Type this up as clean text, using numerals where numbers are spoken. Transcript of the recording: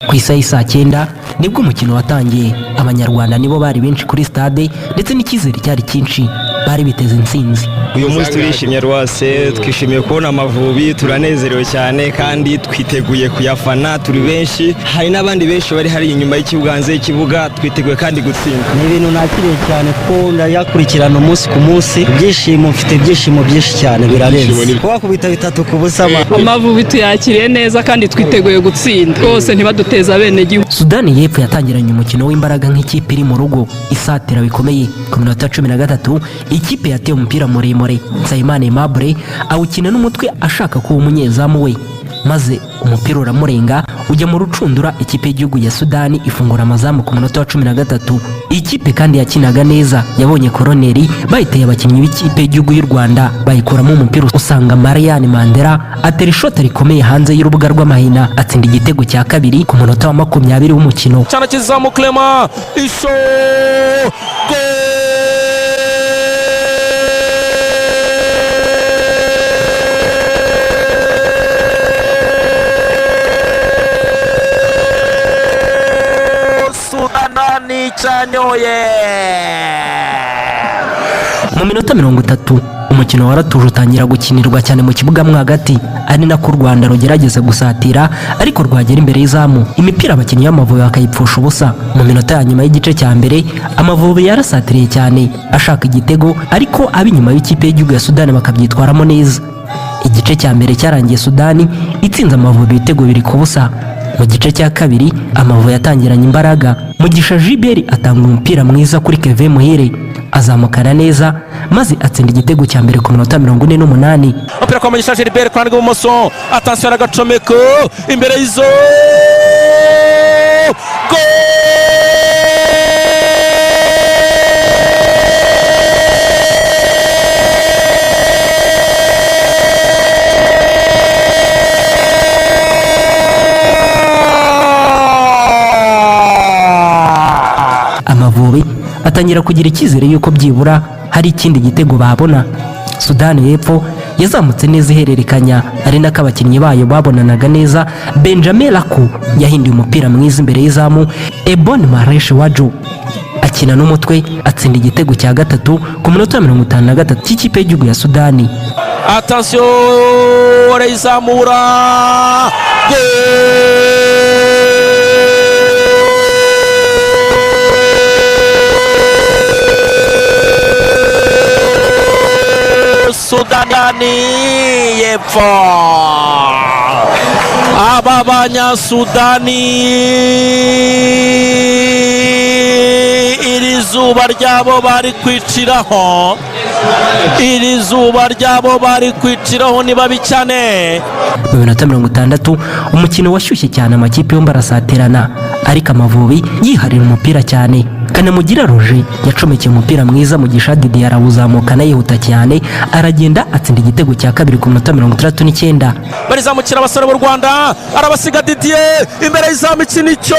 ku isaha saa 9 nibwo umukino watangiye. Abanyarwanda nibo bari benshi kuri stade ndetse n'icyizere cyari cyinshi, bari biteze intsinzi. Uyu munsi turishimye rwose, twishimiye kubona Amavubi, turanezerewe cyane kandi twiteguye kuyafana, turi benshi, hari n'abandi benshi bari hari inyuma y'ikibuga, hanze y'ikibuga, twiteguye kandi gutsinda. Ni ibintu nakiriye cyane ko ndayakurikirana umunsi ku munsi, ibyishimo mfite ibyishimo byinshi cyane birarenze. Kubakubita 3 ku busa. Amavubi tuyakiriye neza kandi twiteguye gutsinda rwose, ntibaduteza bene gihugu. Sudani y'Epfo yatangiranye umukino w'imbaraga nk'ikipe iri mu rugo isatira bikomeye. Ku minota 13 ikipe yateye umupira muremure, Nsabimana Aimable awukina n'umutwe ashaka kuba umunyezamu we, maze umupira uramurenga ujya mu rucundura. Ikipe y'igihugu ya Sudani ifungura amazamu ku minota 13. Ikipe kandi yakinaga neza, yabonye koroneri bayiteye abakinnyi b'ikipe y'igihugu y'u Rwanda, bayikuramo umupira usanga Marian Mandela atera ishoti rikomeye hanze y'urubuga rw'amahina, atsinda igitego cya kabiri ku minota wa 20 w'umukino. Cyana kizamu Clement isho Sudani chanyoye. Mu minota 30 umukino waratuje utangira gukinirwa cyane mu kibuga mo hagati, ari nako u Rwanda rugerageza gusatira ariko rwagera imbere y'izamu, imipira abakinnyi b'Amavubi bakayipfusha ubusa. Mu minota ya nyuma y'igice cya mbere Amavubi yarasatiriye cyane ashaka igitego, ariko ab'inyuma y'ikipe y'igihugu ya Sudani bakabyitwaramo neza. Igice cya mbere cyarangiye Sudani itsinze Amavubi ibitego 2 ku busa. Mu gice cya kabiri Amavubi yatangiranye imbaraga, Mugisha Gilbert atanga umupira mwiza kuri Kevin Muhire, azamukana neza maze atsinda igitego cya mbere ku minota 48. Umupira kwa Mugisha Gilbert kwa rw'ibumoso, attention agacomeko imbere y'izo Amavubi atangira kugira icyizere yuko byibura hari ikindi gitego babona. Sudani y'Epfo yazamutse neza ihererekanya, ari nako abakinnyi bayo babonanaga neza. Benjamin Laku yahinduye umupira mwiza imbere y'izamu, Ebon Maresh Waju akina n'umutwe atsinda igitego cya gatatu ku minota 53 cy'ikipe y'igihugu ya Sudani. Attention arayizamura, Sudani y'Epfo. Aba Banyasudani iri zuba ryabo bari kwiciraho, iri zuba ryabo bari kwiciraho ni babi cyane. Mu minota 60 umukino washyushye cyane, amakipe yombi arasatirana, ariko Amavubi yiharira umupira cyane. Kanamugira Roger yacomekeye umupira mwiza, Mugisha Didi arawuzamukana yihuta cyane, aragenda atsinda igitego cya kabiri ku minota 39. Barizamukira abasore b'u Rwanda, arabasiga Didier imbere y'izamu, iki nicyo